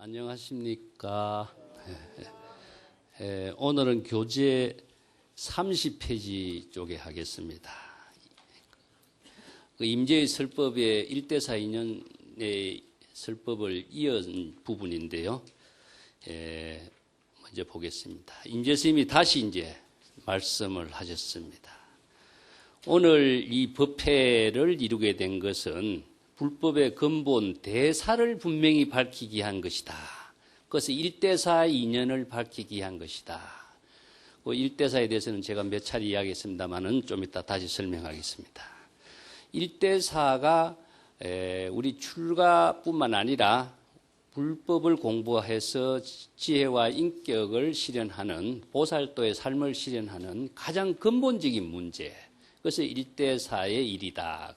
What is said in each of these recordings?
안녕하십니까. 오늘은 교재 30페이지 쪽에 하겠습니다. 그 임재의 설법의 1대4 2년의 설법을 이은 부분인데요. 먼저 보겠습니다. 임재 스님이 다시 이제 말씀을 하셨습니다. 오늘 이 법회를 이루게 된 것은 불법의 근본 대사를 분명히 밝히기 위한 것이다. 그것은 1대4 인연을 밝히기 위한 것이다. 그 1대4에 대해서는 제가 몇 차례 이야기했습니다만은 좀 이따 다시 설명하겠습니다. 1대4가 우리 출가뿐만 아니라 불법을 공부해서 지혜와 인격을 실현하는 보살도의 삶을 실현하는 가장 근본적인 문제. 그것이 1대4의 일이다.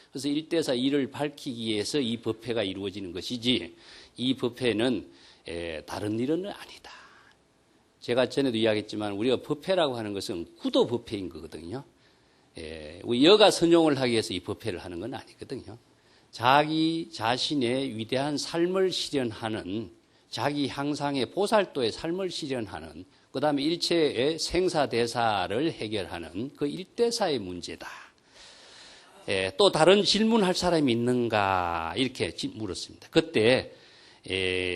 그래서 1대4 일을 밝히기 위해서 이 법회가 이루어지는 것이지 이 법회는 다른 일은 아니다. 제가 전에도 이야기했지만 우리가 법회라고 하는 것은 구도 법회인 거거든요. 우리 여가 선용을 하기 위해서 이 법회를 하는 건 아니거든요. 자기 자신의 위대한 삶을 실현하는 자기 향상의 보살도의 삶을 실현하는 그 다음에 일체의 생사대사를 해결하는 그 1대4의 문제다. 또 다른 질문할 사람이 있는가 이렇게 물었습니다. 그때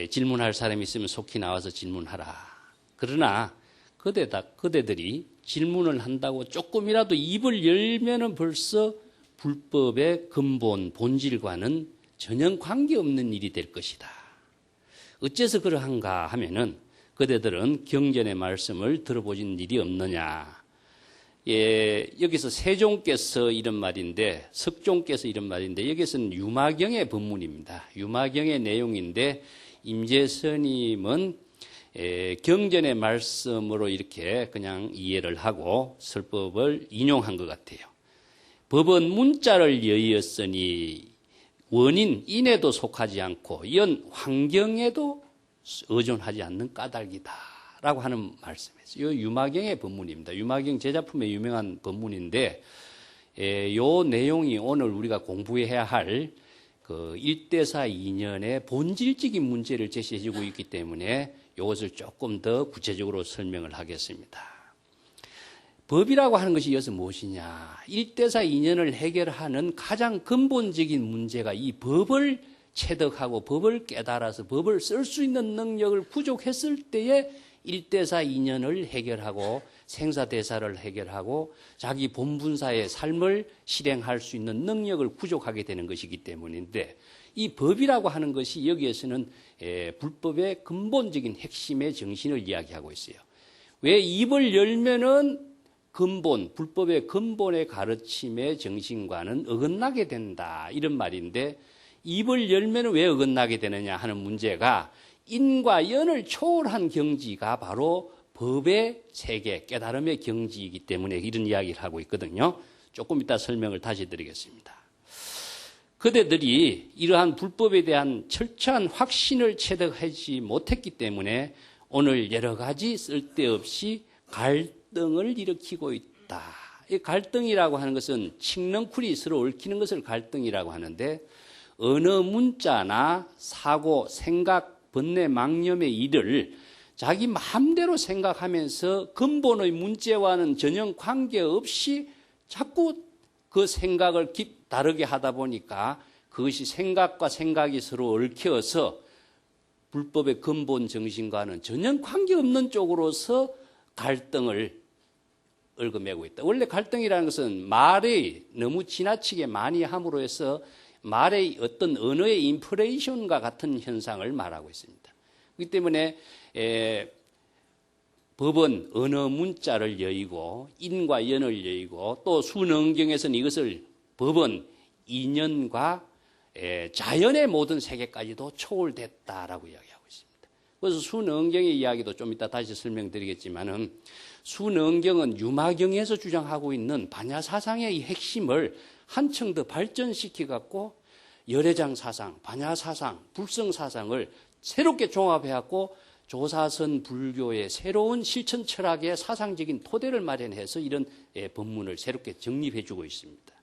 질문할 사람이 있으면 속히 나와서 질문하라. 그러나 그대들이 질문을 한다고 조금이라도 입을 열면은 벌써 불법의 근본 본질과는 전혀 관계없는 일이 될 것이다. 어째서 그러한가 하면은 그대들은 경전의 말씀을 들어보신 일이 없느냐. 여기서 세종께서 이런 말인데, 석종께서 이런 말인데, 여기서는 유마경의 법문입니다. 유마경의 내용인데, 임재스님은 경전의 말씀으로 이렇게 그냥 이해를 하고 설법을 인용한 것 같아요. 법은 문자를 여의었으니 원인, 인에도 속하지 않고 연 환경에도 의존하지 않는 까닭이다. 라고 하는 말씀이었어요. 이 유마경의 법문입니다. 유마경 제자품의 유명한 법문인데, 이 내용이 오늘 우리가 공부해야 할 그 1대4 인연의 본질적인 문제를 제시해주고 있기 때문에 이것을 조금 더 구체적으로 설명을 하겠습니다. 법이라고 하는 것이 여기서 무엇이냐? 1대4 인연을 해결하는 가장 근본적인 문제가 이 법을 체득하고 법을 깨달아서 법을 쓸 수 있는 능력을 부족했을 때에 1대4 인연을 해결하고 생사대사를 해결하고 자기 본분사의 삶을 실행할 수 있는 능력을 부족하게 되는 것이기 때문인데 이 법이라고 하는 것이 여기에서는 불법의 근본적인 핵심의 정신을 이야기하고 있어요. 왜 입을 열면은 근본, 불법의 근본의 가르침의 정신과는 어긋나게 된다 이런 말인데 입을 열면 왜 어긋나게 되느냐 하는 문제가 인과 연을 초월한 경지가 바로 법의 세계, 깨달음의 경지이기 때문에 이런 이야기를 하고 있거든요. 조금 이따 설명을 다시 드리겠습니다. 그대들이 이러한 불법에 대한 철저한 확신을 체득하지 못했기 때문에 오늘 여러 가지 쓸데없이 갈등을 일으키고 있다. 이 갈등이라고 하는 것은 칡넝쿨이 서로 얽히는 것을 갈등이라고 하는데 어느 문자나 사고, 생각, 번뇌, 망념의 일을 자기 마음대로 생각하면서 근본의 문제와는 전혀 관계없이 자꾸 그 생각을 다르게 하다 보니까 그것이 생각과 생각이 서로 얽혀서 불법의 근본 정신과는 전혀 관계없는 쪽으로서 갈등을 얽어매고 있다. 원래 갈등이라는 것은 말이 너무 지나치게 많이 함으로 해서 말의 어떤 언어의 인플레이션과 같은 현상을 말하고 있습니다. 그렇기 때문에 법은 언어 문자를 여의고 인과 연을 여의고 또 순응경에서는 이것을 법은 인연과 자연의 모든 세계까지도 초월됐다라고 이야기하고 있습니다. 그래서 순응경의 이야기도 좀 이따 다시 설명드리겠지만은 순응경은 유마경에서 주장하고 있는 반야사상의 이 핵심을 한층 더 발전시켜 갖고 열애장 사상, 반야사상, 불성사상을 새롭게 종합해 갖고 조사선 불교의 새로운 실천 철학의 사상적인 토대를 마련해서 이런 법문을 새롭게 정립해 주고 있습니다.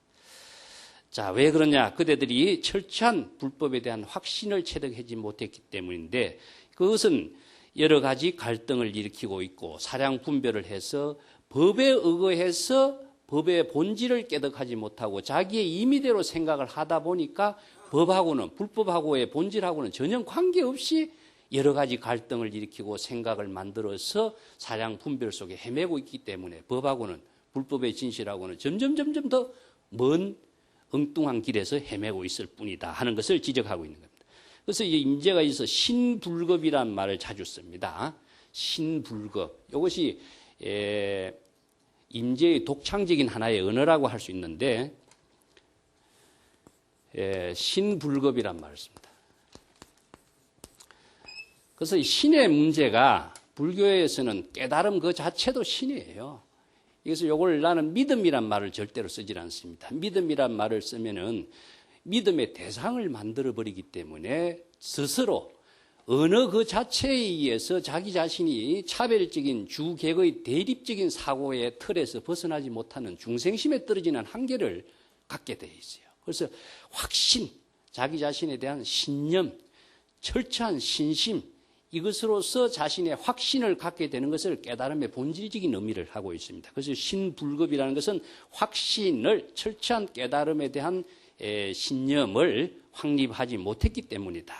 자, 왜 그러냐? 그대들이 철저한 불법에 대한 확신을 체득하지 못했기 때문인데 그것은 여러 가지 갈등을 일으키고 있고 사량 분별을 해서 법에 의거해서 법의 본질을 깨닫지 못하고 자기의 임의대로 생각을 하다 보니까 법하고는 불법하고의 본질하고는 전혀 관계없이 여러 가지 갈등을 일으키고 생각을 만들어서 사량 분별 속에 헤매고 있기 때문에 법하고는 불법의 진실하고는 점점 더 먼 엉뚱한 길에서 헤매고 있을 뿐이다 하는 것을 지적하고 있는 겁니다. 그래서 임재가 있어서 신불급이라는 말을 자주 씁니다. 신불급. 이것이 임재의 독창적인 하나의 언어라고 할 수 있는데 신불급이란 말을 씁니다. 그래서 이 신의 문제가 불교에서는 깨달음 그 자체도 신이에요. 그래서 이걸 나는 믿음이란 말을 절대로 쓰질 않습니다. 믿음이란 말을 쓰면은 믿음의 대상을 만들어버리기 때문에 스스로 언어 그 자체에 의해서 자기 자신이 차별적인 주객의 대립적인 사고의 틀에서 벗어나지 못하는 중생심에 떨어지는 한계를 갖게 되어 있어요. 그래서 확신, 자기 자신에 대한 신념, 철저한 신심, 이것으로서 자신의 확신을 갖게 되는 것을 깨달음의 본질적인 의미를 하고 있습니다. 그래서 신불급이라는 것은 확신을, 철저한 깨달음에 대한 신념을 확립하지 못했기 때문이다.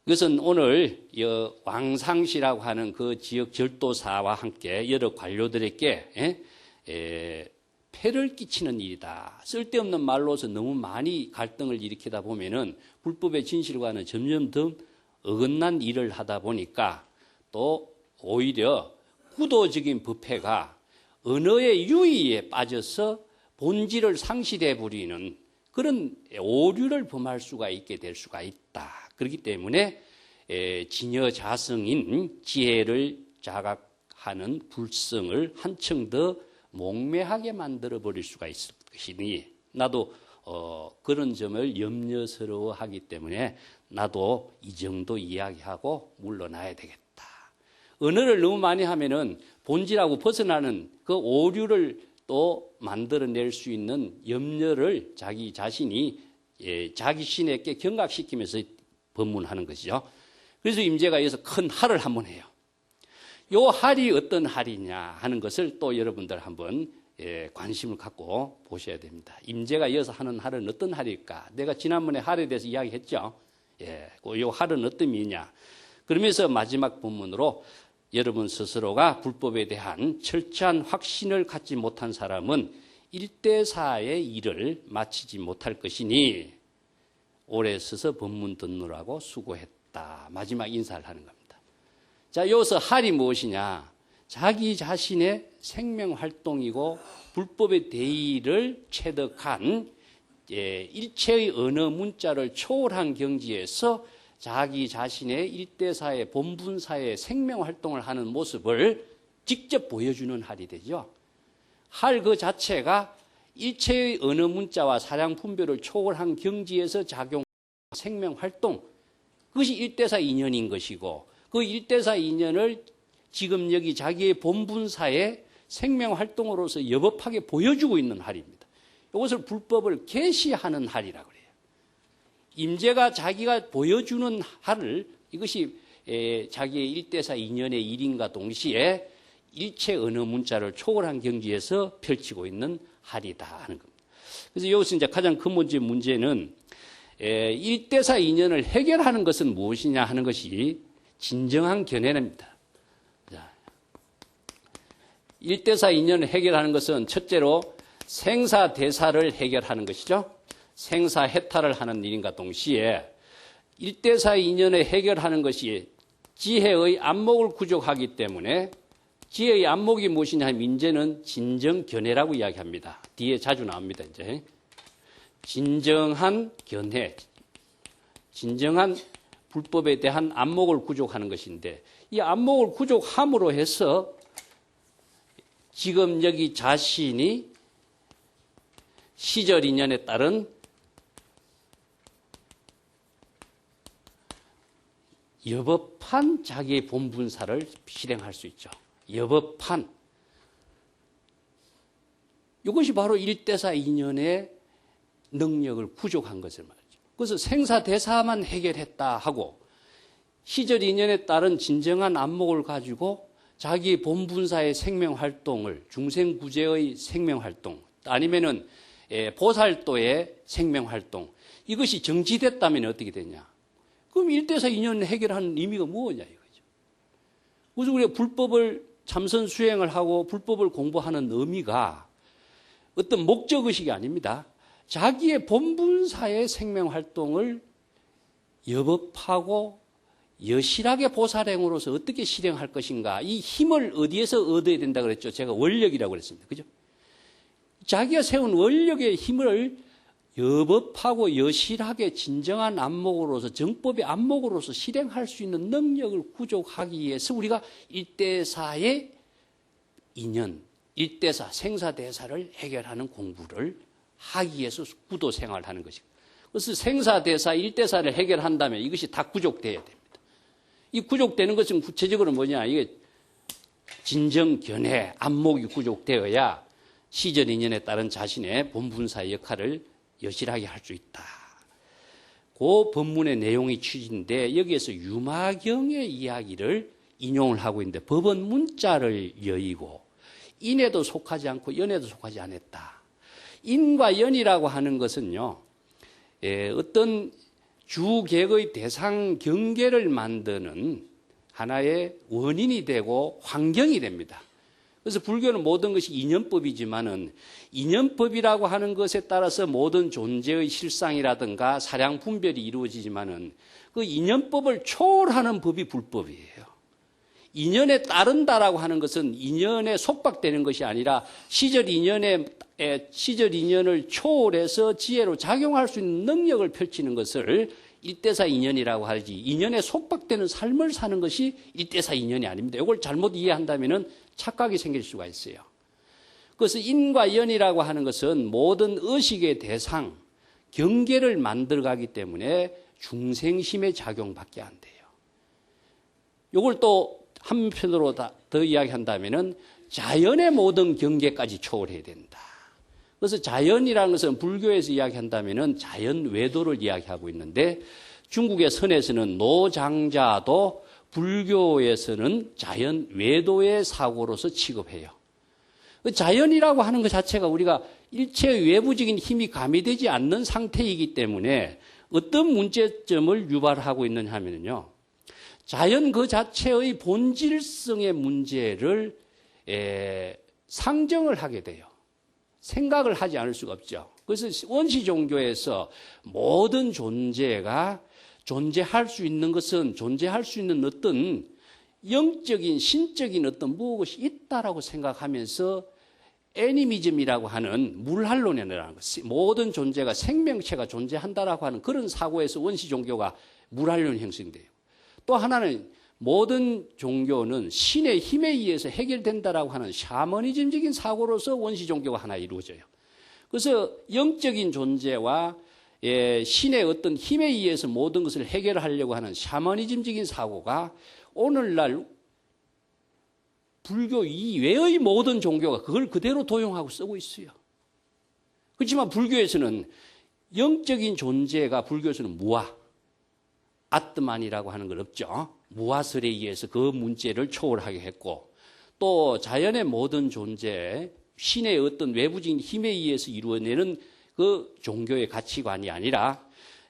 그것은 오늘 왕상시라고 하는 그 지역 절도사와 함께 여러 관료들에게 폐를 끼치는 일이다. 쓸데없는 말로서 너무 많이 갈등을 일으키다 보면은 불법의 진실과는 점점 더 어긋난 일을 하다 보니까 또 오히려 구도적인 법회가 언어의 유의에 빠져서 본질을 상실해 버리는 그런 오류를 범할 수가 있게 될 수가 있다. 그렇기 때문에 진여자성인 지혜를 자각하는 불성을 한층 더 몽매하게 만들어 버릴 수가 있을 것이니 나도 그런 점을 염려스러워하기 때문에 나도 이 정도 이야기하고 물러나야 되겠다. 언어를 너무 많이 하면은 본질하고 벗어나는 그 오류를 또 만들어낼 수 있는 염려를 자기 자신이 자기 신에게 경각시키면서 법문하는 것이죠. 그래서 임재가 여기서 큰 할을 한번 해요. 요 할이 어떤 할이냐 하는 것을 또 여러분들 한번 관심을 갖고 보셔야 됩니다. 임재가 이어서 하는 할은 어떤 할일까? 내가 지난번에 할에 대해서 이야기했죠. 요 할은 어떤 의미냐? 그러면서 마지막 본문으로 여러분 스스로가 불법에 대한 철저한 확신을 갖지 못한 사람은 일대사의 일을 마치지 못할 것이니 오래 서서 법문 듣느라고 수고했다. 마지막 인사를 하는 겁니다. 자, 여기서 할이 무엇이냐? 자기 자신의 생명활동이고 불법의 대의를 체득한 일체의 언어 문자를 초월한 경지에서 자기 자신의 일대사의 본분사의 생명활동을 하는 모습을 직접 보여주는 할이 되죠. 할 그 자체가 일체의 언어 문자와 사량 분별을 초월한 경지에서 작용 생명활동, 그것이 일대사 인연인 것이고 그 일대사 인연을 지금 여기 자기의 본분사의 생명활동으로서 여법하게 보여주고 있는 할입니다. 이것을 불법을 계시하는 할이라고 그래요. 임재가 자기가 보여주는 할을 이것이 자기의 일대사 인연의 일인과 동시에 일체 언어 문자를 초월한 경지에서 펼치고 있는 할이다 하는 겁니다. 그래서 여기서 이제 가장 근본적인 문제는 일대사 인연을 해결하는 것은 무엇이냐 하는 것이 진정한 견해입니다. 일대사 인연을 해결하는 것은 첫째로 생사대사를 해결하는 것이죠. 생사해탈을 하는 일인가 동시에 일대사 인연을 해결하는 것이 지혜의 안목을 구족하기 때문에 지혜의 안목이 무엇이냐 하면 인제는 진정견해라고 이야기합니다. 뒤에 자주 나옵니다. 이제 진정한 견해, 진정한 불법에 대한 안목을 구족하는 것인데 이 안목을 구족함으로 해서 지금 여기 자신이 시절 인연에 따른 여법한 자기의 본분사를 실행할 수 있죠. 여법한. 이것이 바로 일대사 인연의 능력을 부족한 것을 말이죠. 그래서 생사대사만 해결했다 하고 시절 인연에 따른 진정한 안목을 가지고 자기 본분사의 생명활동을 중생구제의 생명활동 아니면은 보살도의 생명활동 이것이 정지됐다면 어떻게 되냐? 그럼 일대사 인연 해결하는 의미가 뭐냐 이거죠. 그래서 우리가 불법을 참선 수행을 하고 불법을 공부하는 의미가 어떤 목적의식이 아닙니다. 자기의 본분사의 생명활동을 여법하고 여실하게 보살행으로서 어떻게 실행할 것인가 이 힘을 어디에서 얻어야 된다 그랬죠? 제가 원력이라고 그랬습니다. 그죠? 자기가 세운 원력의 힘을 여법하고 여실하게 진정한 안목으로서 정법의 안목으로서 실행할 수 있는 능력을 구족하기 위해서 우리가 일대사의 인연, 일대사, 생사대사를 해결하는 공부를 하기 위해서 구도 생활을 하는 것이고 그래서 생사대사, 일대사를 해결한다면 이것이 다 구족돼야 됩니다. 이 구족되는 것은 구체적으로 뭐냐 이게 진정견해, 안목이 구족되어야 시절 인연에 따른 자신의 본분사의 역할을 여실하게 할 수 있다. 그 법문의 내용이 취지인데 여기에서 유마경의 이야기를 인용을 하고 있는데 법은 문자를 여의고 인에도 속하지 않고 연에도 속하지 않았다. 인과 연이라고 하는 것은요. 어떤 주객의 대상 경계를 만드는 하나의 원인이 되고 환경이 됩니다. 그래서 불교는 모든 것이 인연법이지만은 인연법이라고 하는 것에 따라서 모든 존재의 실상이라든가 사량 분별이 이루어지지만은 그 인연법을 초월하는 법이 불법이에요. 인연에 따른다라고 하는 것은 인연에 속박되는 것이 아니라 시절 인연을 초월해서 지혜로 작용할 수 있는 능력을 펼치는 것을 일대사 인연이라고 하지 인연에 속박되는 삶을 사는 것이 일대사 인연이 아닙니다. 이걸 잘못 이해한다면 착각이 생길 수가 있어요. 그래서 인과 연이라고 하는 것은 모든 의식의 대상, 경계를 만들어가기 때문에 중생심의 작용밖에 안 돼요. 이걸 또 한편으로 더 이야기한다면 자연의 모든 경계까지 초월해야 된다. 그래서 자연이라는 것은 불교에서 이야기한다면 자연 외도를 이야기하고 있는데 중국의 선에서는 노장자도 불교에서는 자연 외도의 사고로서 취급해요. 자연이라고 하는 것 자체가 우리가 일체의 외부적인 힘이 가미되지 않는 상태이기 때문에 어떤 문제점을 유발하고 있느냐 하면요. 자연 그 자체의 본질성의 문제를 상정을 하게 돼요. 생각을 하지 않을 수가 없죠. 그래서 원시 종교에서 모든 존재가 존재할 수 있는 것은 존재할 수 있는 어떤 영적인 신적인 어떤 무엇이 있다라고 생각하면서 애니미즘이라고 하는 물활론이라는 것, 모든 존재가 생명체가 존재한다라고 하는 그런 사고에서 원시 종교가 물활론이 형성돼요. 또 하나는 모든 종교는 신의 힘에 의해서 해결된다라고 하는 샤머니즘적인 사고로서 원시 종교가 하나 이루어져요. 그래서 영적인 존재와 신의 어떤 힘에 의해서 모든 것을 해결하려고 하는 샤머니즘적인 사고가 오늘날 불교 이외의 모든 종교가 그걸 그대로 도용하고 쓰고 있어요. 그렇지만 불교에서는 영적인 존재가 불교에서는 무아, 아트만이라고 하는 건 없죠. 무아설에 의해서 그 문제를 초월하게 했고 또 자연의 모든 존재, 신의 어떤 외부적인 힘에 의해서 이루어내는 그 종교의 가치관이 아니라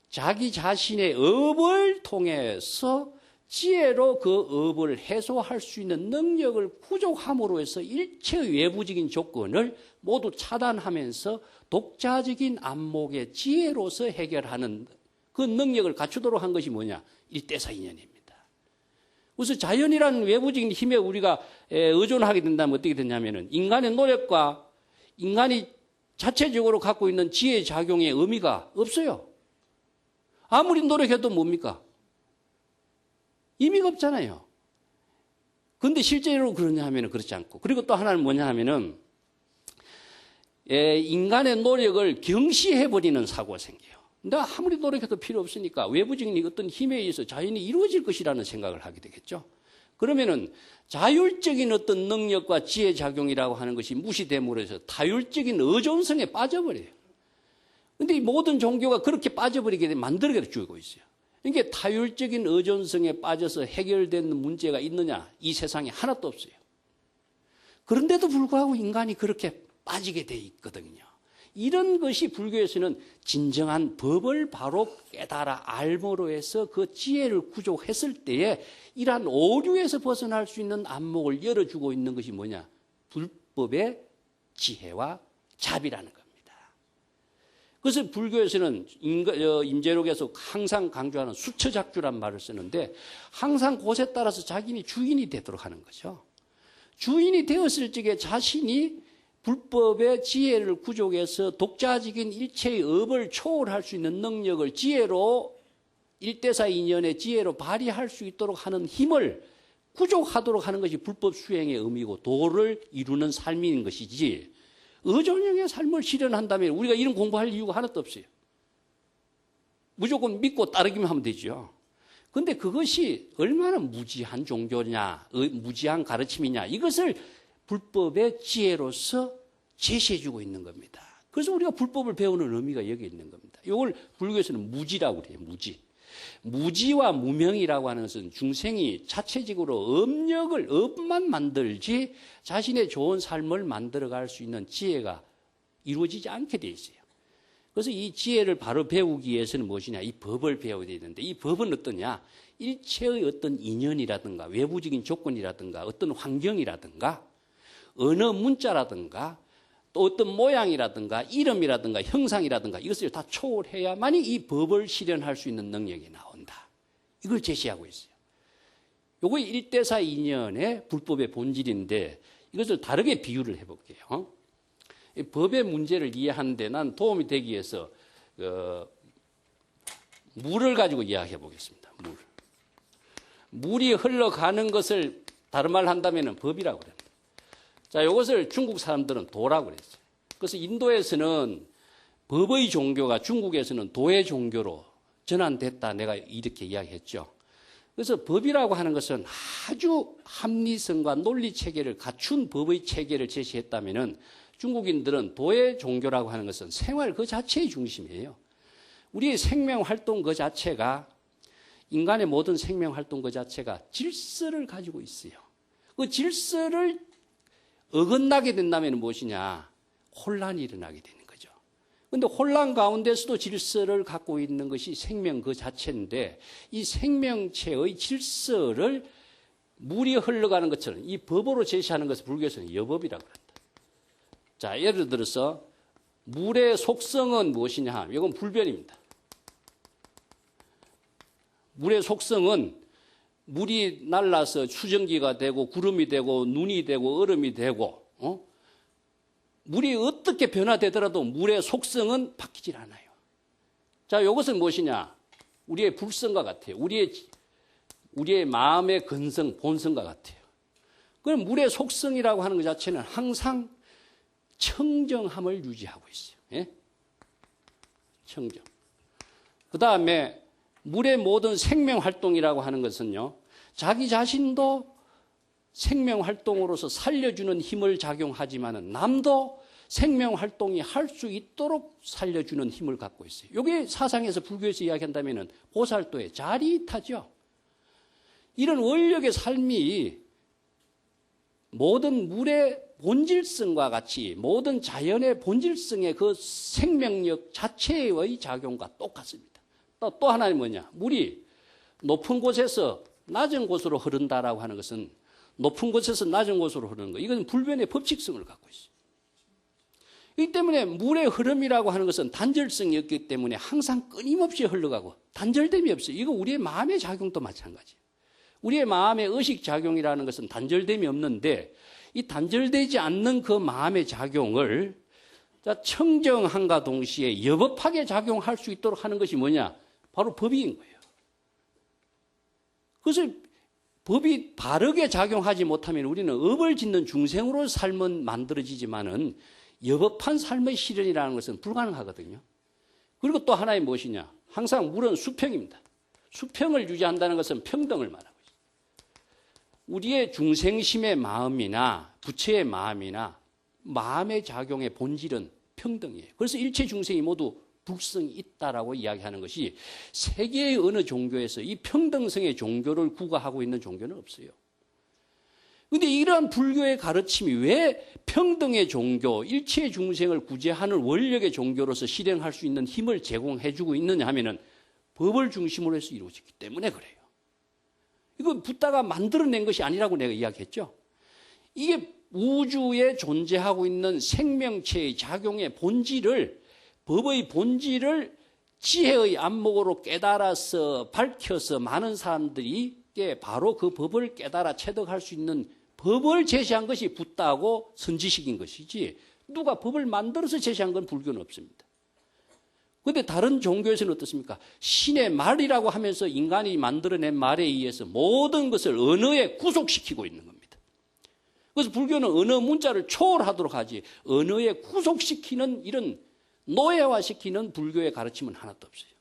자기 자신의 업을 통해서 지혜로 그 업을 해소할 수 있는 능력을 구족함으로 해서 일체의 외부적인 조건을 모두 차단하면서 독자적인 안목의 지혜로서 해결하는 그 능력을 갖추도록 한 것이 뭐냐? 일대사 인연입니다. 그래서 자연이라는 외부적인 힘에 우리가 의존하게 된다면 어떻게 되냐면은 인간의 노력과 인간이 자체적으로 갖고 있는 지혜 작용의 의미가 없어요. 아무리 노력해도 뭡니까? 의미가 없잖아요. 그런데 실제로 그러냐 하면 그렇지 않고. 그리고 또 하나는 뭐냐 하면은 인간의 노력을 경시해버리는 사고가 생겨요. 내가 아무리 노력해도 필요 없으니까 외부적인 어떤 힘에 의해서 자연이 이루어질 것이라는 생각을 하게 되겠죠. 그러면은 자율적인 어떤 능력과 지혜작용이라고 하는 것이 무시됨으로 해서 타율적인 의존성에 빠져버려요. 근데 이 모든 종교가 그렇게 빠져버리게 만들어주고 있어요. 이게 타율적인 의존성에 빠져서 해결되는 문제가 있느냐? 이 세상에 하나도 없어요. 그런데도 불구하고 인간이 그렇게 빠지게 돼 있거든요. 이런 것이 불교에서는 진정한 법을 바로 깨달아 알므로 해서 그 지혜를 구족했을 때에 이러한 오류에서 벗어날 수 있는 안목을 열어주고 있는 것이 뭐냐? 불법의 지혜와 자비라는 겁니다. 그래서 불교에서는 임재록에서 항상 강조하는 수처작주란 말을 쓰는데 항상 곳에 따라서 자기는 주인이 되도록 하는 거죠. 주인이 되었을 적에 자신이 불법의 지혜를 구족해서 독자적인 일체의 업을 초월할 수 있는 능력을 지혜로 일대사인연의 지혜로 발휘할 수 있도록 하는 힘을 구족하도록 하는 것이 불법 수행의 의미고 도를 이루는 삶인 것이지 의존형의 삶을 실현한다면 우리가 이런 공부할 이유가 하나도 없어요. 무조건 믿고 따르기만 하면 되죠. 그런데 그것이 얼마나 무지한 종교냐, 무지한 가르침이냐 이것을 불법의 지혜로서 제시해주고 있는 겁니다. 그래서 우리가 불법을 배우는 의미가 여기 있는 겁니다. 이걸 불교에서는 무지라고 그래요. 무지. 무지와 무명이라고 하는 것은 중생이 자체적으로 업만 만들지 자신의 좋은 삶을 만들어갈 수 있는 지혜가 이루어지지 않게 돼 있어요. 그래서 이 지혜를 바로 배우기 위해서는 무엇이냐? 이 법을 배워야 되는데 이 법은 어떠냐? 일체의 어떤 인연이라든가 외부적인 조건이라든가 어떤 환경이라든가 언어 문자라든가 또 어떤 모양이라든가 이름이라든가 형상이라든가 이것을 다 초월해야만이 이 법을 실현할 수 있는 능력이 나온다. 이걸 제시하고 있어요. 요거 1대4 인연의 불법의 본질인데 이것을 다르게 비유를 해볼게요. 이 법의 문제를 이해하는 데 난 도움이 되기 위해서 물을 가지고 이야기해 보겠습니다. 물이 흘러가는 것을 다른 말로 한다면 법이라고 그래요. 자, 이것을 중국 사람들은 도라고 그랬어요. 그래서 인도에서는 법의 종교가 중국에서는 도의 종교로 전환됐다. 내가 이렇게 이야기했죠. 그래서 법이라고 하는 것은 아주 합리성과 논리 체계를 갖춘 법의 체계를 제시했다면은 중국인들은 도의 종교라고 하는 것은 생활 그 자체의 중심이에요. 우리의 생명 활동 그 자체가 인간의 모든 생명 활동 그 자체가 질서를 가지고 있어요. 그 질서를 어긋나게 된다면 무엇이냐? 혼란이 일어나게 되는 거죠. 그런데 혼란 가운데서도 질서를 갖고 있는 것이 생명 그 자체인데 이 생명체의 질서를 물이 흘러가는 것처럼 이 법으로 제시하는 것을 불교에서는 여법이라고 합니다. 자, 예를 들어서 물의 속성은 무엇이냐 하면 이건 불변입니다. 물의 속성은 물이 날라서 수증기가 되고 구름이 되고 눈이 되고 얼음이 되고 물이 어떻게 변화되더라도 물의 속성은 바뀌질 않아요. 자, 이것은 무엇이냐? 우리의 불성과 같아요. 우리의 마음의 근성, 본성과 같아요. 그럼 물의 속성이라고 하는 것 자체는 항상 청정함을 유지하고 있어요. 예? 청정. 그 다음에 물의 모든 생명활동이라고 하는 것은요, 자기 자신도 생명활동으로서 살려주는 힘을 작용하지만은 남도 생명활동이 할 수 있도록 살려주는 힘을 갖고 있어요. 이게 사상에서 불교에서 이야기한다면은 보살도의 자리타죠. 이런 원력의 삶이 모든 물의 본질성과 같이 모든 자연의 본질성의 그 생명력 자체의 작용과 똑같습니다. 또 하나는 뭐냐? 물이 높은 곳에서 낮은 곳으로 흐른다라고 하는 것은 높은 곳에서 낮은 곳으로 흐르는 거. 이건 불변의 법칙성을 갖고 있어요. 이 때문에 물의 흐름이라고 하는 것은 단절성이 없기 때문에 항상 끊임없이 흘러가고 단절됨이 없어요. 이거 우리의 마음의 작용도 마찬가지예요. 우리의 마음의 의식작용이라는 것은 단절됨이 없는데 이 단절되지 않는 그 마음의 작용을 청정함과 동시에 여법하게 작용할 수 있도록 하는 것이 뭐냐? 바로 법인 거예요. 그래서 법이 바르게 작용하지 못하면 우리는 업을 짓는 중생으로 삶은 만들어지지만은 여법한 삶의 실현이라는 것은 불가능하거든요. 그리고 또 하나의 무엇이냐? 항상 물은 수평입니다. 수평을 유지한다는 것은 평등을 말합니다. 우리의 중생심의 마음이나 부처의 마음이나 마음의 작용의 본질은 평등이에요. 그래서 일체 중생이 모두 불성이 있다라고 이야기하는 것이 세계의 어느 종교에서 이 평등성의 종교를 구가하고 있는 종교는 없어요. 그런데 이러한 불교의 가르침이 왜 평등의 종교, 일체 중생을 구제하는 원력의 종교로서 실행할 수 있는 힘을 제공해주고 있느냐 하면은 법을 중심으로 해서 이루어지기 때문에 그래요. 이건 붓다가 만들어낸 것이 아니라고 내가 이야기했죠. 이게 우주에 존재하고 있는 생명체의 작용의 본질을, 법의 본질을 지혜의 안목으로 깨달아서 밝혀서 많은 사람들이 바로 그 법을 깨달아 체득할 수 있는 법을 제시한 것이 붓다고 선지식인 것이지, 누가 법을 만들어서 제시한 건 불교는 없습니다. 그런데 다른 종교에서는 어떻습니까? 신의 말이라고 하면서 인간이 만들어낸 말에 의해서 모든 것을 언어에 구속시키고 있는 겁니다. 그래서 불교는 언어 문자를 초월하도록 하지, 언어에 구속시키는 이런 노예화시키는 불교의 가르침은 하나도 없어요.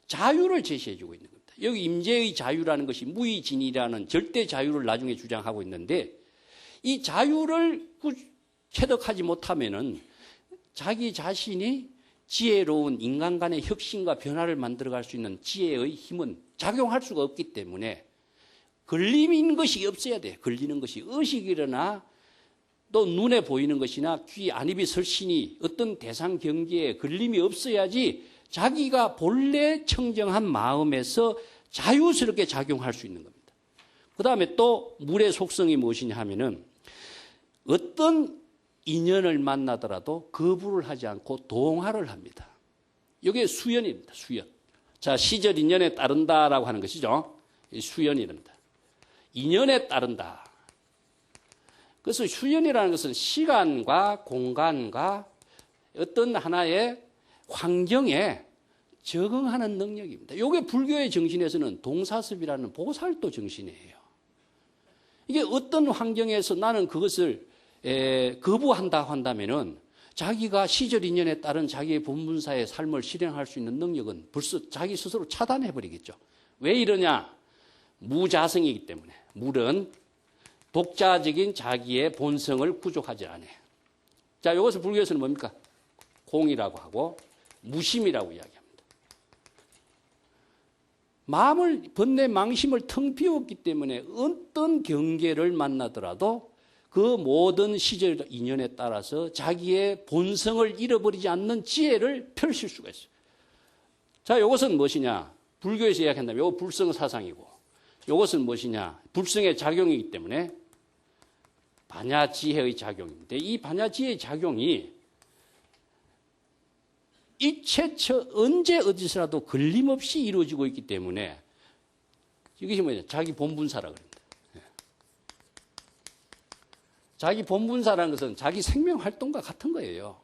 자유를 제시해주고 있는 겁니다. 여기 임재의 자유라는 것이 무의진이라는 절대 자유를 나중에 주장하고 있는데, 이 자유를 체득하지 못하면은 자기 자신이 지혜로운 인간 간의 혁신과 변화를 만들어갈 수 있는 지혜의 힘은 작용할 수가 없기 때문에 걸리는 것이 없어야 돼. 걸리는 것이 의식이거나 또 눈에 보이는 것이나 귀 안입이 설신이 어떤 대상 경계에 걸림이 없어야지 자기가 본래 청정한 마음에서 자유스럽게 작용할 수 있는 겁니다. 그 다음에 또 물의 속성이 무엇이냐 하면은 어떤 인연을 만나더라도 거부를 하지 않고 동화를 합니다. 이게 수연입니다. 수연. 자, 시절 인연에 따른다라고 하는 것이죠. 수연이랍니다. 인연에 따른다. 그래서 수연이라는 것은 시간과 공간과 어떤 하나의 환경에 적응하는 능력입니다. 이게 불교의 정신에서는 동사습이라는 보살도 정신이에요. 이게 어떤 환경에서 나는 그것을 거부한다고 한다면은 자기가 시절 인연에 따른 자기의 본분사의 삶을 실행할 수 있는 능력은 벌써 자기 스스로 차단해버리겠죠. 왜 이러냐? 무자성이기 때문에. 물은 독자적인 자기의 본성을 구족하지 않아요. 자, 이것을 불교에서는 뭡니까? 공이라고 하고 무심이라고 이야기합니다. 마음을, 번뇌 망심을 텅 비웠기 때문에 어떤 경계를 만나더라도 그 모든 시절 인연에 따라서 자기의 본성을 잃어버리지 않는 지혜를 펼칠 수가 있어요. 자, 이것은 무엇이냐? 불교에서 이야기한다면 이거 불성 사상이고, 이것은 무엇이냐? 불성의 작용이기 때문에 반야지혜의 작용인데, 이 반야지혜의 작용이 일체처 언제 어디서라도 걸림없이 이루어지고 있기 때문에 이것이 뭐냐? 자기 본분사라고 합니다. 자기 본분사라는 것은 자기 생명활동과 같은 거예요.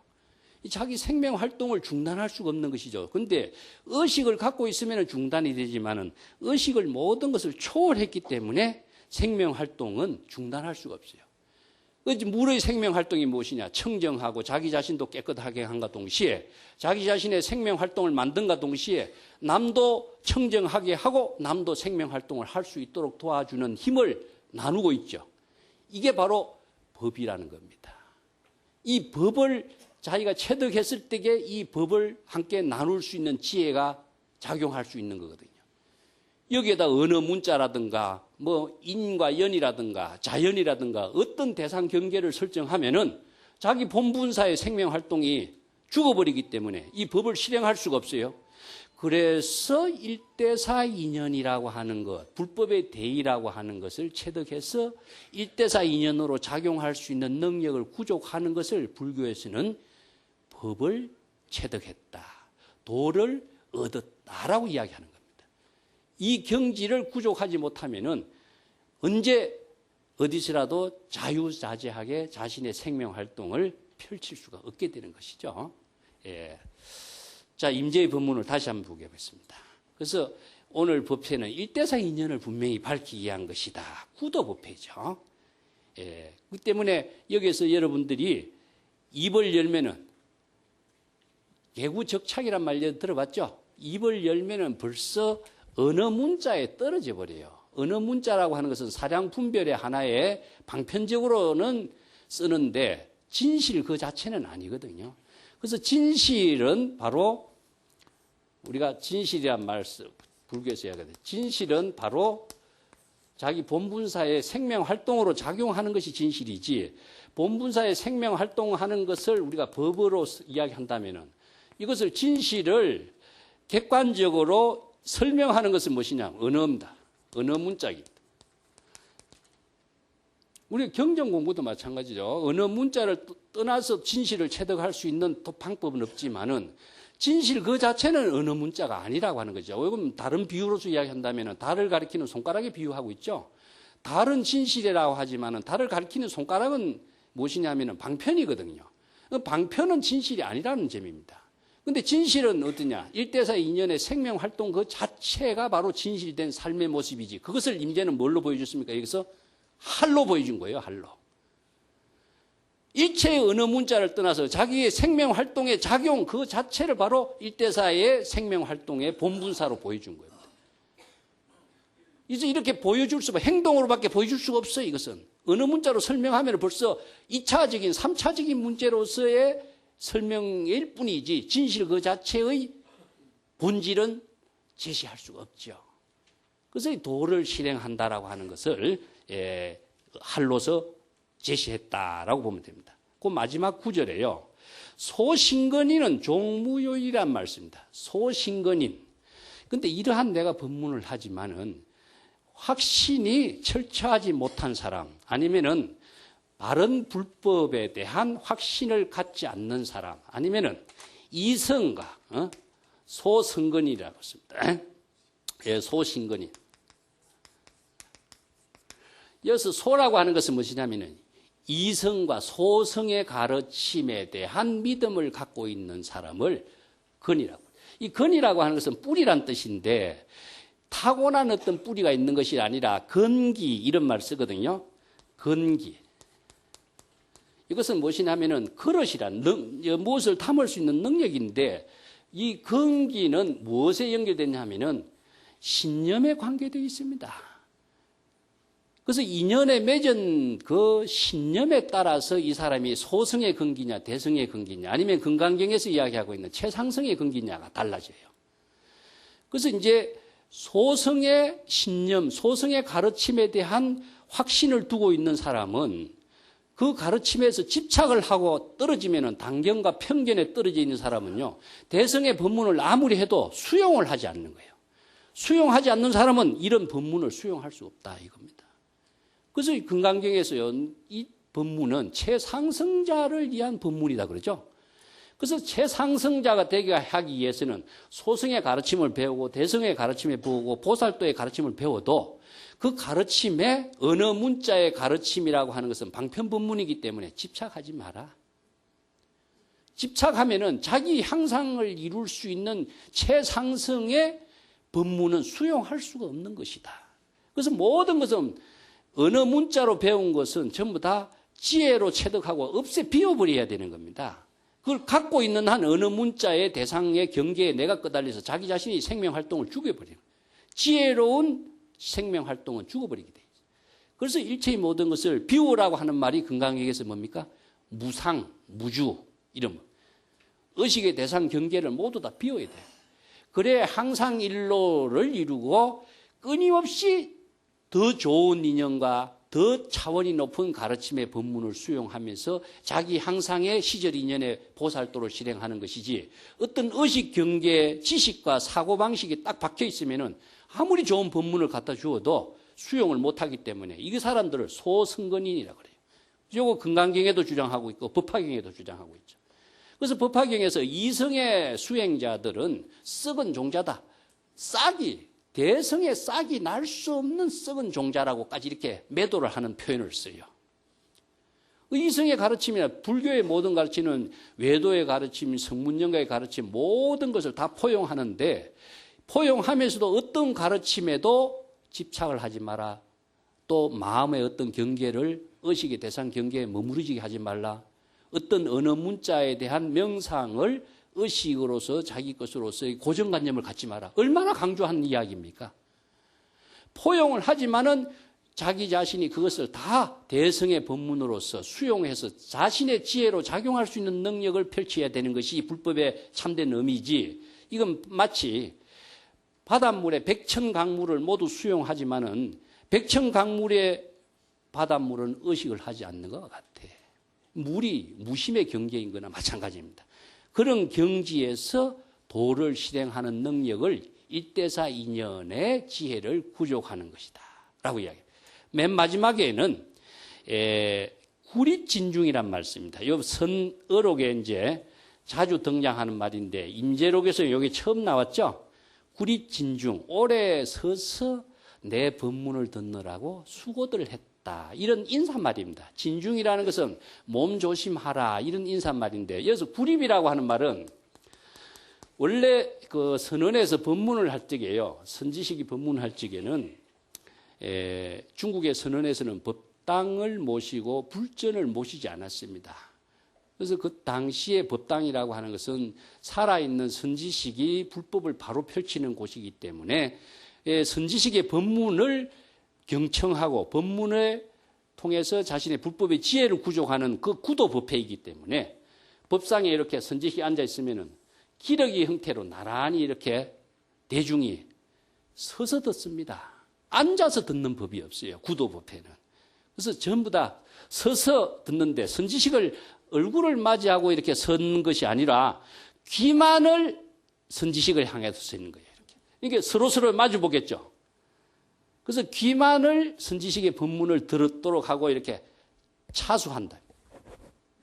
자기 생명활동을 중단할 수가 없는 것이죠. 그런데 의식을 갖고 있으면 중단이 되지만은 의식을 모든 것을 초월했기 때문에 생명활동은 중단할 수가 없어요. 물의 생명활동이 무엇이냐? 청정하고 자기 자신도 깨끗하게 한과 동시에 자기 자신의 생명활동을 만든과 동시에 남도 청정하게 하고 남도 생명활동을 할 수 있도록 도와주는 힘을 나누고 있죠. 이게 바로 법이라는 겁니다. 이 법을 자기가 체득했을 때에 이 법을 함께 나눌 수 있는 지혜가 작용할 수 있는 거거든요. 여기에다 언어 문자라든가 뭐 인과 연이라든가 자연이라든가 어떤 대상 경계를 설정하면은 자기 본분사의 생명 활동이 죽어버리기 때문에 이 법을 실행할 수가 없어요. 그래서 일대사 인연이라고 하는 것, 불법의 대의라고 하는 것을 체득해서 일대사 인연으로 작용할 수 있는 능력을 구족하는 것을 불교에서는 법을 체득했다, 도를 얻었다라고 이야기하는 겁니다. 이 경지를 구족하지 못하면은 언제 어디서라도 자유자재하게 자신의 생명 활동을 펼칠 수가 없게 되는 것이죠. 예. 자, 임재의 법문을 다시 한번 보겠습니다. 그래서 오늘 법회는 일대사 인연을 분명히 밝히기 위한 것이다. 구도법회죠. 예. 그 때문에 여기서 여러분들이 입을 열면은 개구적착이란 말 들어봤죠? 입을 열면은 벌써 언어 문자에 떨어져 버려요. 언어 문자라고 하는 것은 사량 분별의 하나의 방편적으로는 쓰는데 진실 그 자체는 아니거든요. 그래서 진실은 바로 우리가 진실이란 말 불교에서 이야기하거든요. 진실은 바로 자기 본분사의 생명활동으로 작용하는 것이 진실이지, 본분사의 생명활동하는 것을 우리가 법으로 이야기한다면 이것을 진실을 객관적으로 설명하는 것은 무엇이냐? 언어입니다. 언어 문자입니다. 우리 경전 공부도 마찬가지죠. 언어 문자를 떠나서 진실을 체득할 수 있는 또 방법은 없지만은 진실 그 자체는 언어 문자가 아니라고 하는 거죠. 왜냐하면 다른 비유로서 이야기한다면 달을 가리키는 손가락에 비유하고 있죠. 달은 진실이라고 하지만은 달을 가리키는 손가락은 무엇이냐면은 방편이거든요. 방편은 진실이 아니라는 점입니다. 근데 진실은 어떠냐? 일대사의 인연의 생명활동 그 자체가 바로 진실된 삶의 모습이지. 그것을 임재는 뭘로 보여줬습니까? 여기서 할로 보여준 거예요, 할로. 일체의 언어 문자를 떠나서 자기의 생명활동의 작용 그 자체를 바로 일대사의 생명활동의 본분사로 보여준 거예요. 이제 이렇게 보여줄 수가, 행동으로밖에 보여줄 수가 없어요, 이것은. 언어 문자로 설명하면 벌써 2차적인, 3차적인 문제로서의 설명일 뿐이지 진실 그 자체의 본질은 제시할 수가 없죠. 그래서 이 도를 실행한다라고 하는 것을 할로서 제시했다라고 보면 됩니다. 그 마지막 구절에요. 소신건인은 종무요이란 말씀입니다. 소신건인. 근데 이러한 내가 법문을 하지만은 확신이 철저하지 못한 사람, 아니면은 바른 불법에 대한 확신을 갖지 않는 사람, 아니면은 이성가, 소성건이라고 했습니다. 예, 소신건인. 여기서 소라고 하는 것은 무엇이냐면은 이성과 소성의 가르침에 대한 믿음을 갖고 있는 사람을 건이라고. 이 건이라고 하는 것은 뿌리란 뜻인데 타고난 어떤 뿌리가 있는 것이 아니라 건기 이런 말을 쓰거든요. 건기. 이것은 무엇이냐면은 그릇이란 무엇을 담을 수 있는 능력인데 이 건기는 무엇에 연결되냐 하면은 신념에 관계되어 있습니다. 그래서 인연에 맺은 그 신념에 따라서 이 사람이 소성의 건기냐 대성의 건기냐 아니면 금강경에서 이야기하고 있는 최상성의 건기냐가 달라져요. 그래서 이제 소성의 신념, 소성의 가르침에 대한 확신을 두고 있는 사람은 그 가르침에서 집착을 하고 떨어지면은 단견과 편견에 떨어져 있는 사람은요, 대성의 법문을 아무리 해도 수용을 하지 않는 거예요. 수용하지 않는 사람은 이런 법문을 수용할 수 없다 이겁니다. 그래서 이 금강경에서요, 이 법문은 최상승자를 위한 법문이다 그러죠. 그래서 최상승자가 되게 하기 위해서는 소승의 가르침을 배우고 대성의 가르침을 배우고 보살도의 가르침을 배워도 그 가르침에 언어 문자의 가르침이라고 하는 것은 방편법문이기 때문에 집착하지 마라. 집착하면은 자기 향상을 이룰 수 있는 최상승의 법문은 수용할 수가 없는 것이다. 그래서 모든 것은 언어 문자로 배운 것은 전부 다 지혜로 체득하고 없애 비워버려야 되는 겁니다. 그걸 갖고 있는 한 언어 문자의 대상의 경계에 내가 끄달려서 자기 자신이 생명활동을 죽여버려요. 지혜로운 생명활동은 죽어버리게 돼요. 그래서 일체의 모든 것을 비우라고 하는 말이 금강경에서 뭡니까? 무상, 무주, 이런 의식의 대상 경계를 모두 다 비워야 돼요. 그래 항상일로를 이루고 끊임없이 더 좋은 인연과 더 차원이 높은 가르침의 법문을 수용하면서 자기 향상의 시절 인연의 보살도를 실행하는 것이지, 어떤 의식 경계 지식과 사고방식이 딱 박혀 있으면은 아무리 좋은 법문을 갖다 주어도 수용을 못하기 때문에 이 사람들을 소승건인이라고 그래요. 이거 금강경에도 주장하고 있고 법화경에도 주장하고 있죠. 그래서 법화경에서 이성의 수행자들은 썩은 종자다. 싹이, 대성의 싹이 날 수 없는 썩은 종자라고까지 이렇게 매도를 하는 표현을 써요. 이성의 가르침이나 불교의 모든 가르침은 외도의 가르침, 성문연가의 가르침 모든 것을 다 포용하는데, 포용하면서도 어떤 가르침에도 집착을 하지 마라. 또 마음의 어떤 경계를 의식의 대상 경계에 머무르지게 하지 말라. 어떤 언어 문자에 대한 명상을 의식으로서 자기 것으로서의 고정관념을 갖지 마라. 얼마나 강조한 이야기입니까? 포용을 하지만은 자기 자신이 그것을 다 대성의 법문으로서 수용해서 자신의 지혜로 작용할 수 있는 능력을 펼쳐야 되는 것이 불법의 참된 의미지. 이건 마치 바닷물에 백천강물을 모두 수용하지만은 백천강물의 바닷물은 의식을 하지 않는 것 같아. 물이 무심의 경계인 거나 마찬가지입니다. 그런 경지에서 도를 실행하는 능력을 일대사 인연의 지혜를 구족하는 것이다 라고 이야기해요. 맨 마지막에는 구릿진중이란 말 씁니다. 이 선어록에 이제 자주 등장하는 말인데 임재록에서 여기 처음 나왔죠. 구릿진중, 오래 서서 내 법문을 듣느라고 수고들 했다. 이런 인사말입니다. 진중이라는 것은 몸 조심하라 이런 인사말인데 여기서 구립이라고 하는 말은 원래 그 선언에서 법문을 할 적에요. 선지식이 법문할 적에는 중국의 선언에서는 법당을 모시고 불전을 모시지 않았습니다. 그래서 그 당시의 법당이라고 하는 것은 살아있는 선지식이 불법을 바로 펼치는 곳이기 때문에 선지식의 법문을 경청하고 법문을 통해서 자신의 불법의 지혜를 구족하는 그 구도법회이기 때문에 법상에 이렇게 선지식이 앉아 있으면은 기러기 형태로 나란히 이렇게 대중이 서서 듣습니다. 앉아서 듣는 법이 없어요. 구도법회는. 그래서 전부 다 서서 듣는데 선지식을 얼굴을 맞이하고 이렇게 선 것이 아니라 귀만을 선지식을 향해서 서 있는 거예요. 이렇게 서로서로 마주 보겠죠. 그래서 귀만을 선지식의 법문을 들었도록 하고 이렇게 차수한다.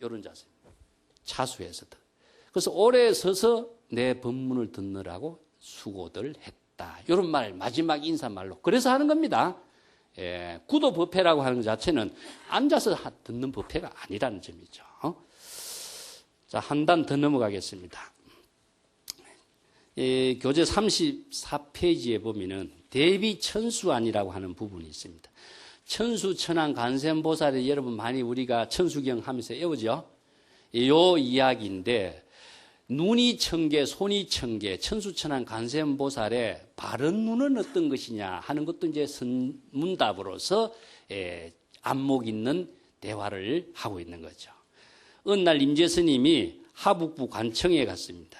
이런 자세. 차수해서. 그래서 오래 서서 내 법문을 듣느라고 수고들 했다. 이런 말, 마지막 인사말로. 그래서 하는 겁니다. 구도법회라고 하는 것 자체는 앉아서 듣는 법회가 아니라는 점이죠. 자, 한 단 더 넘어가겠습니다. 교재 34페이지에 보면은 대비천수안이라고 하는 부분이 있습니다. 천수천안 관세음보살이 여러분 많이 우리가 천수경 하면서 외우죠? 요 이야기인데 눈이 천개, 손이 천개, 천수천안 관세음보살의 바른 눈은 어떤 것이냐 하는 것도 이제 문답으로서 안목 있는 대화를 하고 있는 거죠. 어느 날 임재스님이 하북부 관청에 갔습니다.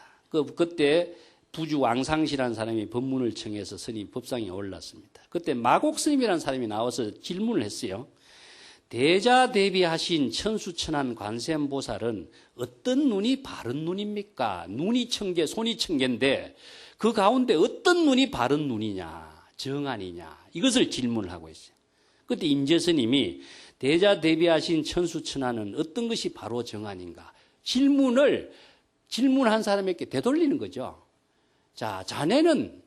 그때 부주 왕상시라는 사람이 법문을 청해서 스님 법상에 올랐습니다. 그때 마곡스님이라는 사람이 나와서 질문을 했어요. 대자대비하신 천수천안 관세음보살은 어떤 눈이 바른 눈입니까? 눈이 천개, 손이 천개인데 그 가운데 어떤 눈이 바른 눈이냐, 정안이냐 이것을 질문을 하고 있어요. 그때 임재스님이 대자대비하신 천수천안은 어떤 것이 바로 정안인가? 질문한 사람에게 되돌리는 거죠. 자, 자네는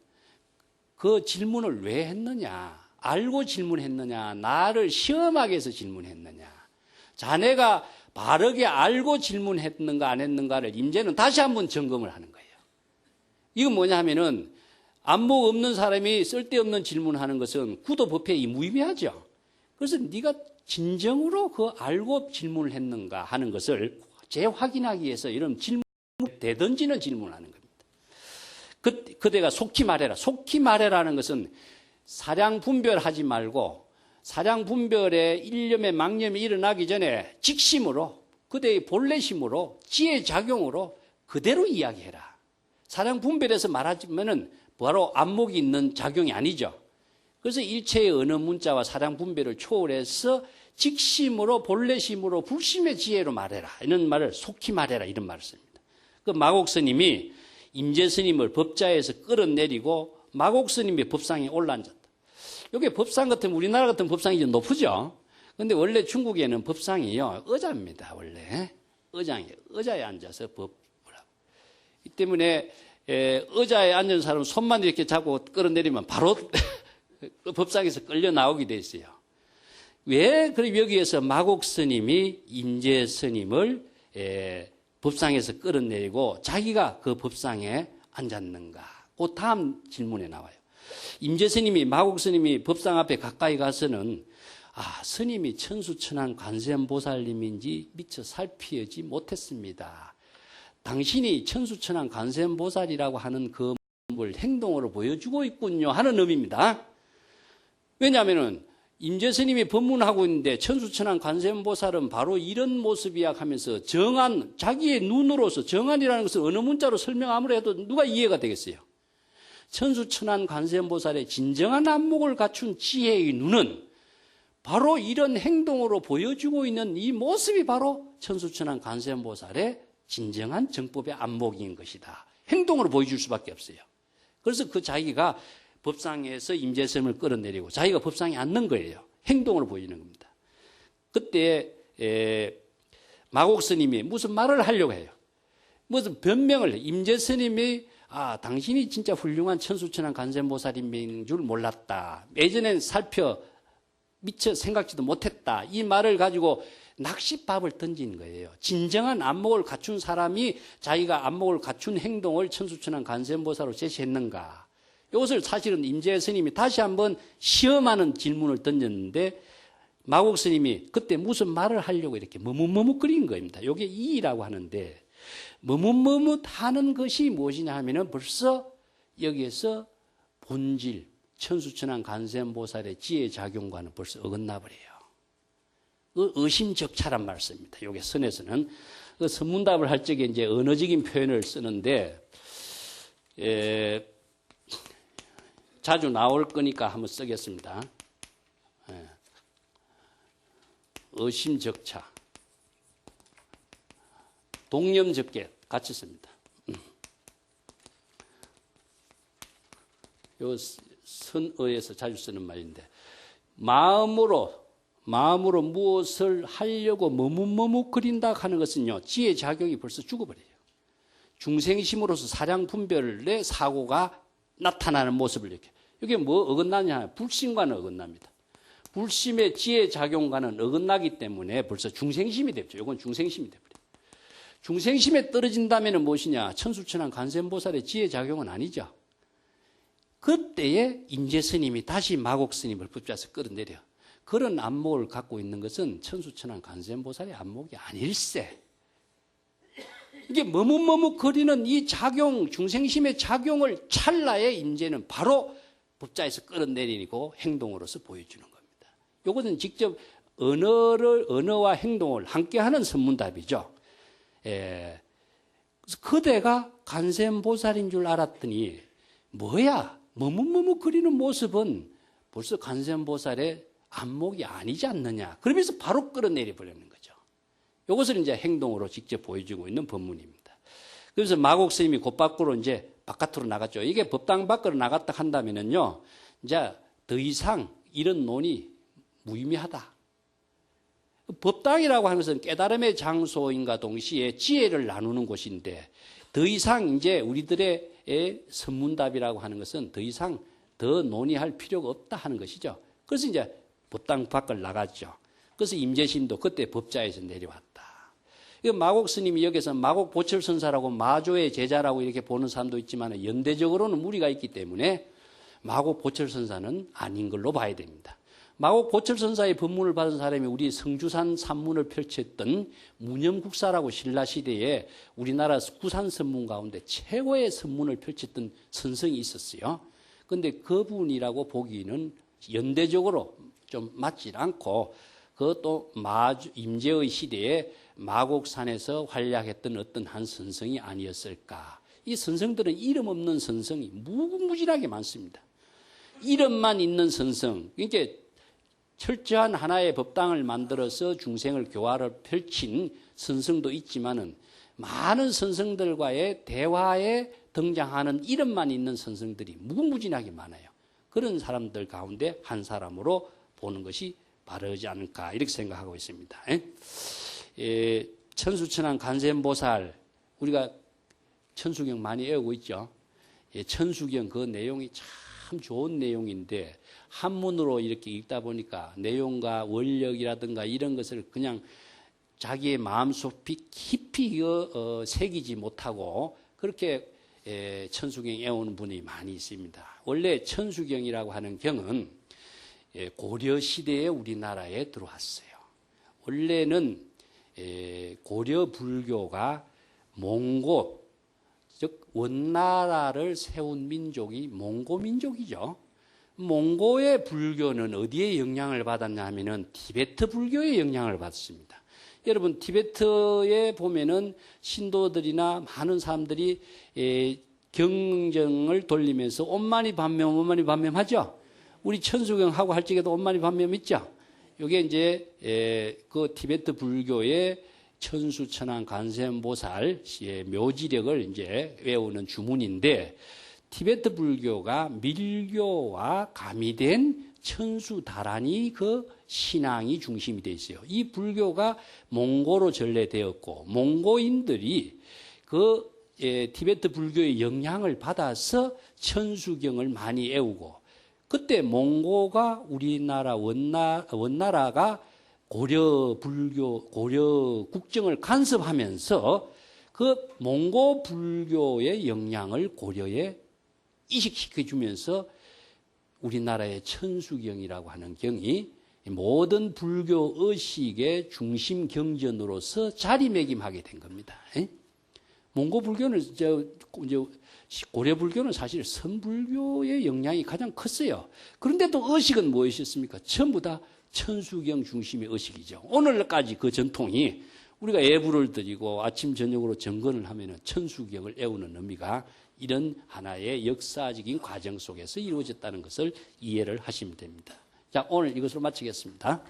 그 질문을 왜 했느냐? 알고 질문했느냐? 나를 시험하기 위해서 질문했느냐? 자네가 바르게 알고 질문했는가 안 했는가를 임재는 다시 한번 점검을 하는 거예요. 이건 뭐냐 하면은 안목 없는 사람이 쓸데없는 질문하는 것은 구도법회에 무의미하죠. 그래서 네가 진정으로 그 알고 질문을 했는가 하는 것을 재확인하기 위해서 이런 질문을 대던지는 질문을 하는 겁니다. 그대가 속히 말해라. 속히 말해라는 것은 사량 분별하지 말고 사량 분별에 일념의 망념이 일어나기 전에 직심으로 그대의 본래심으로 지혜작용으로 그대로 이야기해라. 사량 분별해서 말하자면은 바로 안목이 있는 작용이 아니죠. 그래서 일체의 언어 문자와 사량 분별을 초월해서 직심으로 본래심으로 불심의 지혜로 말해라. 이런 말을 속히 말해라. 이런 말을 씁니다. 그 마곡스님이 임재스님을 법자에서 끌어내리고 마곡스님이 법상에 올라앉았다. 여기 법상 같은 우리나라 같은 법상이 좀 높으죠. 그런데 원래 중국에는 법상이요 의자입니다. 원래 의자에 앉아서 법을 하고. 이 때문에 의자에 앉은 사람은 손만 이렇게 잡고 끌어내리면 바로 법상에서 끌려 나오게 돼 있어요. 왜 그럼 여기에서 마곡스님이 임재스님을 법상에서 끌어내리고 자기가 그 법상에 앉았는가? 그 다음 질문에 나와요. 임재스님이 마곡스님이 법상 앞에 가까이 가서는 스님이 천수천안 관세음보살님인지 미처 살피지 못했습니다. 당신이 천수천안 관세음보살이라고 하는 그 행동으로 보여주고 있군요 하는 의미입니다. 왜냐하면은 임재스님이 법문하고 있는데 천수천왕 관세음보살은 바로 이런 모습이야 하면서 정한, 자기의 눈으로서 정한이라는 것을 어느 문자로 설명 아무리 해도 누가 이해가 되겠어요? 천수천왕 관세음보살의 진정한 안목을 갖춘 지혜의 눈은 바로 이런 행동으로 보여주고 있는 이 모습이 바로 천수천왕 관세음보살의 진정한 정법의 안목인 것이다. 행동으로 보여줄 수밖에 없어요. 그래서 그 자기가 법상에서 임재스님을 끌어내리고 자기가 법상에 앉는 거예요. 행동으로 보이는 겁니다. 그때 마곡스님이 무슨 말을 하려고 해요. 무슨 변명을 해요. 임재스님이 당신이 진짜 훌륭한 천수천왕 관세음보살인 줄 몰랐다. 예전엔 미처 생각지도 못했다. 이 말을 가지고 낚싯밥을 던진 거예요. 진정한 안목을 갖춘 사람이 자기가 안목을 갖춘 행동을 천수천왕 관세음보살로 제시했는가. 이것을 사실은 임재 스님이 다시 한번 시험하는 질문을 던졌는데 마곡 스님이 그때 무슨 말을 하려고 이렇게 머뭇머뭇거린 겁니다. 이게 이의라고 하는데 머뭇머뭇하는 것이 무엇이냐 하면은 벌써 여기에서 본질 천수천왕 관세음보살의 지혜 작용과는 벌써 어긋나 버려요. 그 의심적차란 말씀입니다. 이게 선에서는 그 선문답을 할 적에 이제 언어적인 표현을 쓰는데 자주 나올 거니까 한번 쓰겠습니다. 의심적차, 동념적계 같이 씁니다. 요 선어에서 자주 쓰는 말인데 마음으로 무엇을 하려고 머뭇머뭇거린다 하는 것은요 지혜 작용이 벌써 죽어버려요. 중생심으로서 사량 분별의 사고가 나타나는 모습을 이렇게 이게 뭐 어긋나냐? 불심과는 어긋납니다. 불심의 지혜 작용과는 어긋나기 때문에 벌써 중생심이 되죠. 이건 중생심이 되버려요. 중생심에 떨어진다면 무엇이냐? 천수천왕 관세음보살의 지혜 작용은 아니죠. 그때에 임재스님이 다시 마곡스님을 붙잡아서 끌어내려. 그런 안목을 갖고 있는 것은 천수천왕 관세음보살의 안목이 아닐세. 이게 머뭇머뭇거리는 이 작용, 중생심의 작용을 찰나에 임재는 바로 법자에서 끌어내리고 행동으로서 보여주는 겁니다. 이것은 직접 언어와 행동을 함께하는 선문답이죠. 그래서 그대가 관세음보살인 줄 알았더니 뭐야? 머뭇머뭇거리는 모습은 벌써 관세음보살의 안목이 아니지 않느냐. 그러면서 바로 끌어내려 버리는 거죠. 이것을 이제 행동으로 직접 보여주고 있는 법문입니다. 그래서 마곡 스님이 곧 밖으로 이제 바깥으로 나갔죠. 이게 법당 밖으로 나갔다 한다면은요, 이제 더 이상 이런 논이 무의미하다. 법당이라고 하는 것은 깨달음의 장소인가 동시에 지혜를 나누는 곳인데 더 이상 이제 우리들의 선문답이라고 하는 것은 더 이상 더 논의할 필요가 없다 하는 것이죠. 그래서 이제 법당 밖을 나갔죠. 그래서 임재심도 그때 법자에서 내려왔다. 마곡 스님이 여기서 마곡 보철선사라고 마조의 제자라고 이렇게 보는 사람도 있지만 연대적으로는 무리가 있기 때문에 마곡 보철선사는 아닌 걸로 봐야 됩니다. 마곡 보철선사의 법문을 받은 사람이 우리 성주산 산문을 펼쳤던 문염국사라고 신라시대에 우리나라 구산 선문 가운데 최고의 선문을 펼쳤던 선성이 있었어요. 그런데 그분이라고 보기는 연대적으로 좀 맞지 않고 그것도 임재의 시대에 마곡산에서 활약했던 어떤 한 선성이 아니었을까. 이 선성들은 이름 없는 선성이 무궁무진하게 많습니다. 이름만 있는 선성, 그러니까 철저한 하나의 법당을 만들어서 중생을 교화를 펼친 선성도 있지만은 많은 선성들과의 대화에 등장하는 이름만 있는 선성들이 무궁무진하게 많아요. 그런 사람들 가운데 한 사람으로 보는 것이 바르지 않을까 이렇게 생각하고 있습니다. 천수천왕 관세음보살 우리가 천수경 많이 외우고 있죠. 천수경 그 내용이 참 좋은 내용인데 한문으로 이렇게 읽다 보니까 내용과 원력이라든가 이런 것을 그냥 자기의 마음속 깊이 새기지 못하고 그렇게 천수경 외우는 분이 많이 있습니다. 원래 천수경이라고 하는 경은 고려시대에 우리나라에 들어왔어요. 원래는 고려 불교가 몽고, 즉 원나라를 세운 민족이 몽고 민족이죠. 몽고의 불교는 어디에 영향을 받았냐 하면은 티베트 불교의 영향을 받습니다. 여러분 티베트에 보면은 신도들이나 많은 사람들이 경정을 돌리면서 온마니 반면 하죠. 우리 천수경하고 할 적에도 온마니 반면 있죠. 이게 이제 그 티베트 불교의 천수천왕 관세음보살 묘지력을 이제 외우는 주문인데, 티베트 불교가 밀교와 가미된 천수다란이 그 신앙이 중심이 되어 있어요. 이 불교가 몽고로 전래되었고, 몽고인들이 그 티베트 불교의 영향을 받아서 천수경을 많이 외우고, 그때 몽고가 우리나라 원나라가 고려 국정을 간섭하면서 그 몽고 불교의 영향을 고려에 이식시켜주면서 우리나라의 천수경이라고 하는 경이 모든 불교 의식의 중심 경전으로서 자리매김하게 된 겁니다. 몽고 불교는 고려 불교는 사실 선불교의 영향이 가장 컸어요. 그런데 또 의식은 무엇이었습니까? 전부 다 천수경 중심의 의식이죠. 오늘까지 그 전통이 우리가 예불을 드리고 아침 저녁으로 정건을 하면은 천수경을 외우는 의미가 이런 하나의 역사적인 과정 속에서 이루어졌다는 것을 이해를 하시면 됩니다. 자, 오늘 이것으로 마치겠습니다.